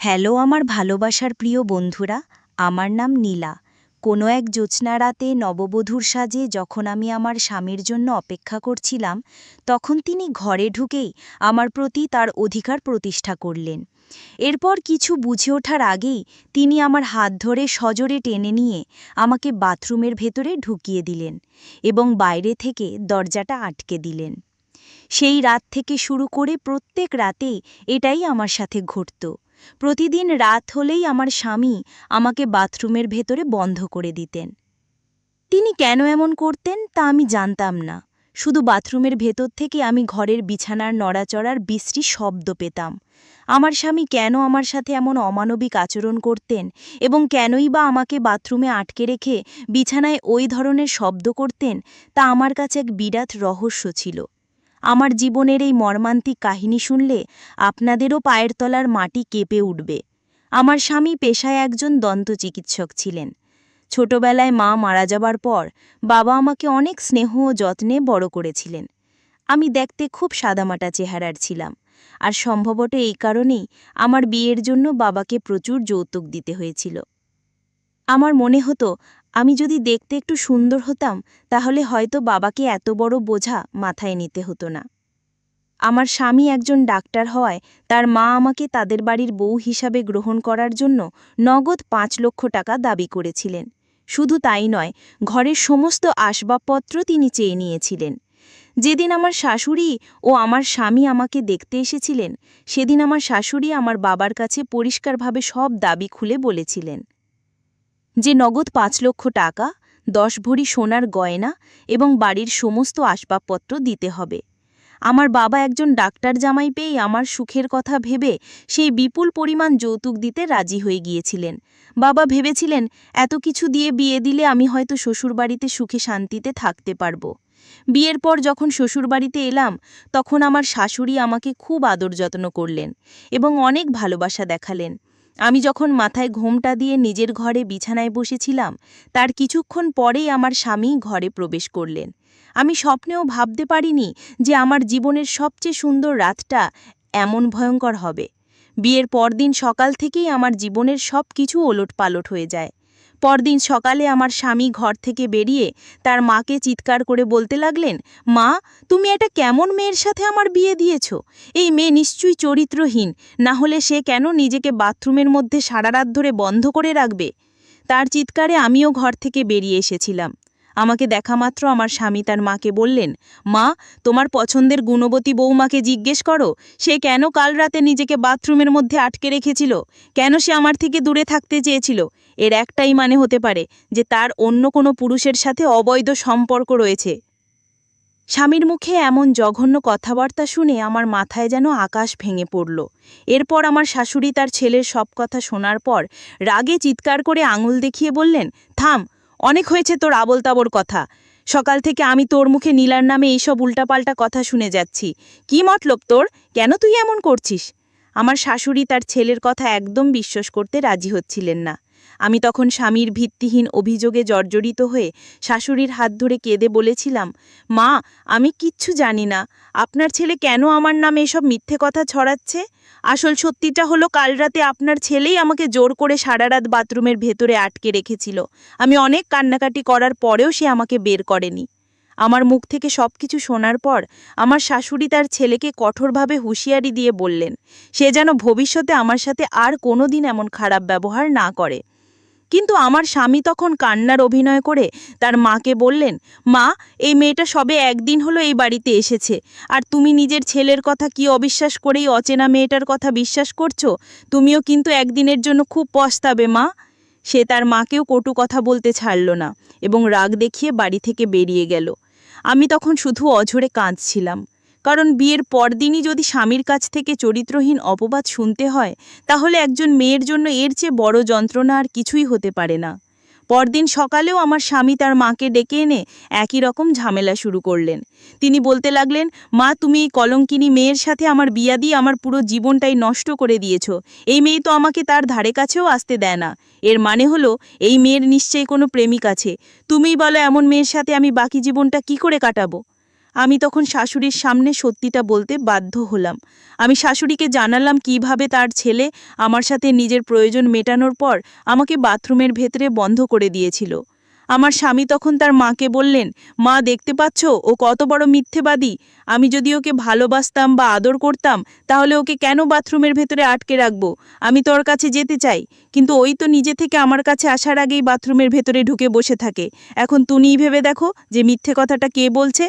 Hello আমার ভালোবাসার প্রিয় বন্ধুরা, আমার নাম নীলা। কোনো এক জ্যোৎস্না রাতে নববধূর সাজে যখন আমি আমার স্বামীর জন্য অপেক্ষা করছিলাম, তখন তিনি ঘরে ঢুকেই আমার প্রতি তার অধিকার প্রতিষ্ঠা করলেন। এরপর কিছু বুঝে ওঠার আগেই তিনি আমার হাত ধরে সজোরে টেনে নিয়ে আমাকে বাথরুমের ভেতরে ঢুকিয়ে দিলেন এবং বাইরে থেকে দরজাটা আটকে দিলেন। সেই রাত থেকে শুরু করে প্রত্যেক রাতেই এটাই আমার সাথে ঘটত। প্রতিদিন রাত হলেই আমার স্বামী আমাকে বাথরুমের ভেতরে বন্ধ করে দিতেন। তিনি কেন এমন করতেন তা আমি জানতাম না। শুধু বাথরুমের ভেতর থেকে আমি ঘরের বিছানার নড়াচড়ার বিশ্রী শব্দ পেতাম। আমার স্বামী কেন আমার সাথে এমন অমানবিক আচরণ করতেন এবং কেনই বা আমাকে বাথরুমে আটকে রেখে বিছানায় ওই ধরনের শব্দ করতেন, তা আমার কাছে এক বিরাট রহস্য ছিল। আমার জীবনের এই মর্মান্তিক কাহিনী শুনলে আপনাদেরও পায়ের তলার মাটি কেঁপে উঠবে। আমার স্বামী পেশায় একজন দন্তচিকিৎসক ছিলেন। ছোটবেলায় মা মারা যাবার পর বাবা আমাকে অনেক স্নেহ ও যত্নে বড় করেছিলেন। আমি দেখতে খুব সাদামাটা চেহারার ছিলাম, আর সম্ভবত এই কারণেই আমার বিয়ের জন্য বাবাকে প্রচুর যৌতুক দিতে হয়েছিল। আমার মনে হতো আমি যদি দেখতে একটু সুন্দর হতাম তাহলে হয়তো বাবাকে এত বড় বোঝা মাথায় নিতে হতো না। আমার স্বামী একজন ডাক্তার হওয়ায় তার মা আমাকে তাদের বাড়ির বউ হিসাবে গ্রহণ করার জন্য নগদ ৫ লক্ষ টাকা দাবি করেছিলেন। শুধু তাই নয়, ঘরের সমস্ত আসবাবপত্র তিনি চেয়ে নিয়েছিলেন। যেদিন আমার শাশুড়ি ও আমার স্বামী আমাকে দেখতে এসেছিলেন, সেদিন আমার শাশুড়ি আমার বাবার কাছে পরিষ্কারভাবে সব দাবি খুলে বলেছিলেন যে নগদ ৫ লক্ষ টাকা, ১০ ভরি সোনার গয়না এবং বাড়ির সমস্ত আসবাবপত্র দিতে হবে। আমার বাবা একজন ডাক্তার জামাই পেয়েই আমার সুখের কথা ভেবে সেই বিপুল পরিমাণ যৌতুক দিতে রাজি হয়ে গিয়েছিলেন। বাবা ভেবেছিলেন এত কিছু দিয়ে বিয়ে দিলে আমি হয়তো শ্বশুরবাড়িতে সুখে শান্তিতে থাকতে পারব। বিয়ের পর যখন শ্বশুরবাড়িতে এলাম, তখন আমার শাশুড়ি আমাকে খুব আদর যত্ন করলেন এবং অনেক ভালোবাসা দেখালেন। আমি যখন মাথায় ঘোমটা দিয়ে নিজের ঘরে বিছানায় বসেছিলাম, তার কিছুক্ষণ পরেই আমার স্বামী ঘরে প্রবেশ করলেন। আমি স্বপ্নেও ভাবতে পারিনি যে আমার জীবনের সবচেয়ে সুন্দর রাতটা এমন ভয়ঙ্কর হবে। বিয়ের পরদিন সকাল থেকেই আমার জীবনের সব কিছু ওলটপালট হয়ে যায়। পরদিন সকালে আমার স্বামী ঘর থেকে বেরিয়ে তার মাকে চিৎকার করে বলতে লাগলেন, মা, তুমি এটা কেমন মেয়ের সাথে আমার বিয়ে দিয়েছ? এই মেয়ে নিশ্চয়ই চরিত্রহীন, না হলে সে কেন নিজেকে বাথরুমের মধ্যে সারা রাত ধরে বন্ধ করে রাখবে? তার চিৎকারে আমিও ঘর থেকে বেরিয়ে এসেছিলাম। আমাকে দেখামাত্র আমার স্বামী তার মাকে বললেন, মা, তোমার পছন্দের গুণবতী বৌমাকে জিজ্ঞেস করো সে কেন কাল রাতে নিজেকে বাথরুমের মধ্যে আটকে রেখেছিল, কেন সে আমার থেকে দূরে থাকতে চেয়েছিল। এর একটাই মানে হতে পারে যে তার অন্য কোনো পুরুষের সাথে অবৈধ সম্পর্ক রয়েছে। স্বামীর মুখে এমন জঘন্য কথাবার্তা শুনে আমার মাথায় যেন আকাশ ভেঙে পড়ল। এরপর আমার শাশুড়ি তার ছেলের সব কথা শোনার পর রাগে চিৎকার করে আঙুল দেখিয়ে বললেন, থাম, অনেক হয়েছে তোর আবোল তাবোল কথা। সকাল থেকে আমি তোর মুখে নীলার নামে এইসব উল্টাপাল্টা কথা শুনে যাচ্ছি। কি মতলব তোর? কেন তুই এমন করছিস? আমার শাশুড়ি তার ছেলের কথা একদম বিশ্বাস করতে রাজি হচ্ছিলেন না। আমি তখন স্বামীর ভিত্তিহীন অভিযোগে জর্জরিত হয়ে শাশুড়ির হাত ধরে কেঁদে বলেছিলাম, মা, আমি কিচ্ছু জানি না। আপনার ছেলে কেন আমার নামে এসব মিথ্যে কথা ছড়াচ্ছে? আসল সত্যিটা হলো কাল রাতে আপনার ছেলেই আমাকে জোর করে সারা রাত বাথরুমের ভেতরে আটকে রেখেছিল। আমি অনেক কান্নাকাটি করার পরেও সে আমাকে বের করেনি। আমার মুখ থেকে সবকিছু শোনার পর আমার শাশুড়ি তার ছেলেকে কঠোরভাবে হুঁশিয়ারি দিয়ে বললেন সে যেন ভবিষ্যতে আমার সাথে আর কোনোদিন এমন খারাপ ব্যবহার না করে। কিন্তু আমার স্বামী তখন কান্নার অভিনয় করে তার মাকে বললেন, মা, এই মেয়েটা সবে একদিন হলো এই বাড়িতে এসেছে, আর তুমি নিজের ছেলের কথা কি অবিশ্বাস করেই অচেনা মেয়েটার কথা বিশ্বাস করছো? তুমিও কিন্তু একদিনের জন্য খুব পস্তাবে মা। সে তার মাকেও কটু কথা বলতে ছাড়ল না এবং রাগ দেখিয়ে বাড়ি থেকে বেরিয়ে গেল। আমি তখন শুধু অঝরে কাঁদছিলাম, কারণ বিয়ের পরদিনই যদি স্বামীর কাছ থেকে চরিত্রহীন অপবাদ শুনতে হয়, তাহলে একজন মেয়ের জন্য এর চেয়ে বড় যন্ত্রণা আর কিছুই হতে পারে না। পরদিন সকালেও আমার স্বামী তার মাকে ডেকে এনে একই রকম ঝামেলা শুরু করলেন। তিনি বলতে লাগলেন, মা, তুমি এই কলঙ্কিনী মেয়ের সাথে আমার বিয়া দিয়ে আমার পুরো জীবনটাই নষ্ট করে দিয়েছ। এই মেয়ে তো আমাকে তার ধারে কাছেও আসতে দেয় না। এর মানে হলো এই মেয়ের নিশ্চয়ই কোনো প্রেমিক আছে। তুমিই বলো এমন মেয়ের সাথে আমি বাকি জীবনটা কি করে কাটাবো? আমি তখন শাশুড়ির সামনে সত্যিটা বলতে বাধ্য হলাম। আমি শাশুড়িকে জানালাম কিভাবে তার ছেলে আমার সাথে নিজের প্রয়োজন মেটানোর পর আমাকে বাথরুমের ভেতরে বন্ধ করে দিয়েছিল। আমার স্বামী তখন তার মাকে বললেন, মা দেখতে পাচ্ছ ও কত বড় মিথ্যেবাদী। আমি যদি ওকে ভালোবাসতাম বা আদর করতাম তাহলে ওকে কেন বাথরুমের ভেতরে আটকে রাখবো? আমি তো ওর কাছে যেতে চাই, কিন্তু ওই তো নিজে থেকে আমার কাছে আসার আগেই বাথরুমের ভেতরে ঢুকে বসে থাকে। এখন তুমিই ভেবে দেখো যে মিথ্যে কথাটা কে বলছে।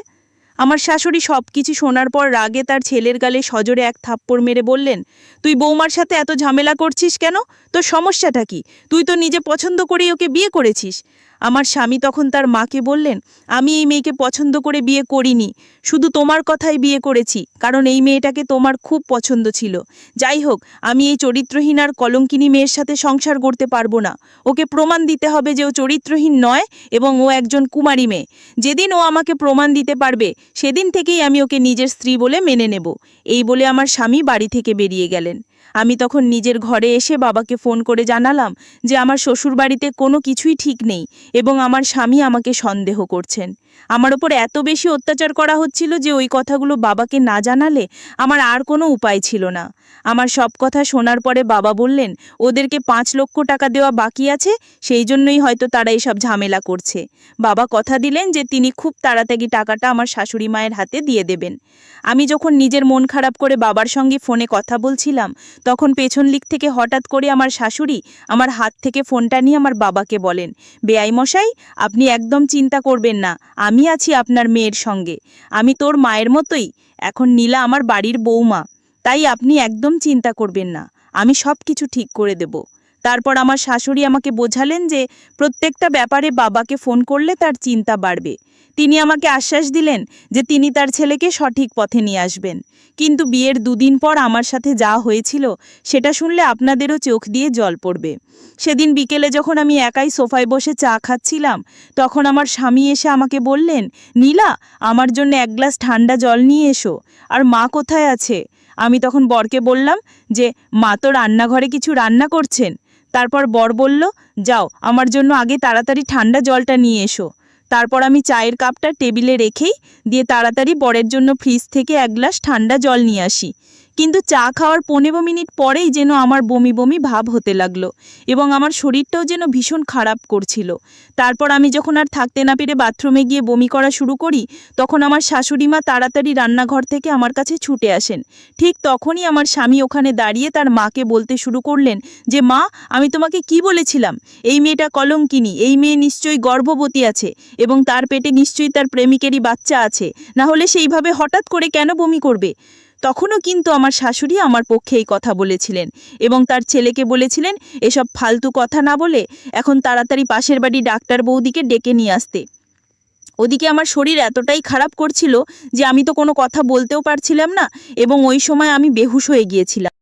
আমার শাশুড়ি সবকিছু শোনার পর রাগে তার ছেলের গালে সজোরে এক থাপ্পড় মেরে বললেন, তুই বৌমার সাথে এত ঝামেলা করছিস কেন? তোর সমস্যাটা কি? তুই তো নিজে পছন্দ করেই ওকে বিয়ে করেছিস। আমার স্বামী তখন তার মাকে বললেন, আমি এই মেয়েকে পছন্দ করে বিয়ে করিনি, শুধু তোমার কথাই বিয়ে করেছি, কারণ এই মেয়েটাকে তোমার খুব পছন্দ ছিল। যাই হোক, আমি এই চরিত্রহীন আর কলঙ্কিনী মেয়ের সাথে সংসার করতে পারবো না। ওকে প্রমাণ দিতে হবে যে ও চরিত্রহীন নয় এবং ও একজন কুমারী মেয়ে। যেদিন ও আমাকে প্রমাণ দিতে পারবে সেদিন থেকেই আমি ওকে নিজের স্ত্রী বলে মেনে নেব। এই বলে আমার স্বামী বাড়ি থেকে বেরিয়ে গেলেন। আমি তখন নিজের ঘরে এসে বাবাকে ফোন করে জানালাম যে আমার শ্বশুরবাড়িতে কোনো কিছুই ঠিক নেই এবং আমার স্বামী আমাকে সন্দেহ করছেন। আমার ওপর এত বেশি অত্যাচার করা হচ্ছিল যে ওই কথাগুলো বাবাকে না জানালে আমার আর কোনো উপায় ছিল না। আমার সব কথা শোনার পরে বাবা বললেন, ওদেরকে 5 লক্ষ টাকা দেওয়া বাকি আছে, সেই জন্যই হয়তো তারা এইসব ঝামেলা করছে। বাবা কথা দিলেন যে তিনি খুব তাড়াতাড়ি টাকাটা আমার শাশুড়ি মায়ের হাতে দিয়ে দেবেন। আমি যখন নিজের মন খারাপ করে বাবার সঙ্গে ফোনে কথা বলছিলাম, তখন পেছন দিক থেকে হঠাৎ করে আমার শাশুড়ি আমার হাত থেকে ফোনটা নিয়ে আমার বাবাকে বলেন, বেয়াই মশাই, আপনি একদম চিন্তা করবেন না, আমি আছি আপনার মেয়ের সঙ্গে। আমি তোর মায়ের মতোই, এখন নীলা আমার বাড়ির বৌমা, তাই আপনি একদম চিন্তা করবেন না, আমি সব কিছু ঠিক করে দেব। তারপর আমার শাশুড়ি আমাকে বোঝালেন যে প্রত্যেকটা ব্যাপারে বাবাকে ফোন করলে তার চিন্তা বাড়বে। তিনি আমাকে আশ্বাস দিলেন যে তিনি তার ছেলেকে সঠিক পথে নিয়ে আসবেন। কিন্তু বিয়ের 2 দিন পর আমার সাথে যা হয়েছিল সেটা শুনলে আপনাদেরও চোখ দিয়ে জল পড়বে। সেদিন বিকেলে যখন আমি একাই সোফায় বসে চা খাচ্ছিলাম, তখন আমার স্বামী এসে আমাকে বললেন, নীলা, আমার জন্য 1 গ্লাস ঠান্ডা জল নিয়ে এসো। আর মা কোথায় আছে? আমি তখন বরকে বললাম যে মা তো রান্নাঘরে কিছু রান্না করছেন। তারপর বর বলল, যাও আমার জন্য আগে তাড়াতাড়ি ঠান্ডা জলটা নিয়ে এসো। তারপর আমি চায়ের কাপটা টেবিলে রেখেই দিয়ে তাড়াতাড়ি বরের জন্য ফ্রিজ থেকে 1 গ্লাস ঠান্ডা জল নিয়ে আসি। কিন্তু চা খাওয়ার 15 মিনিট পরেই যেন আমার বমি বমি ভাব হতে লাগলো এবং আমার শরীরটাও যেন ভীষণ খারাপ করছিল। তারপর আমি যখন আর থাকতে না পেরে বাথরুমে গিয়ে বমি করা শুরু করি, তখন আমার শাশুড়ি মা তাড়াতাড়ি রান্নাঘর থেকে আমার কাছে ছুটে আসেন। ঠিক তখনই আমার স্বামী ওখানে দাঁড়িয়ে তার মাকে বলতে শুরু করলেন যে, মা, আমি তোমাকে কি বলেছিলাম? এই মেয়েটা কলঙ্কিনী, এই মেয়ে নিশ্চয়ই গর্ভবতী আছে এবং তার পেটে নিশ্চয়ই তার প্রেমিকেরই বাচ্চা আছে, না হলে সেইভাবে হঠাৎ করে কেন বমি করবে? তখনও কিন্তু আমার শাশুড়ি আমার পক্ষে এই কথা বলেছিলেন এবং তার ছেলেকে বলেছিলেন এসব ফালতু কথা না বলে এখন তাড়াতাড়ি পাশের বাড়ি ডাক্তার বৌদিকে ডেকে নিয়ে আসতে। ওদিকে আমার শরীর এতটাই খারাপ করছিল যে আমি তো কোনো কথা বলতেও পারছিলাম না এবং ওই সময় আমি বেহুশ হয়ে গিয়েছিলাম।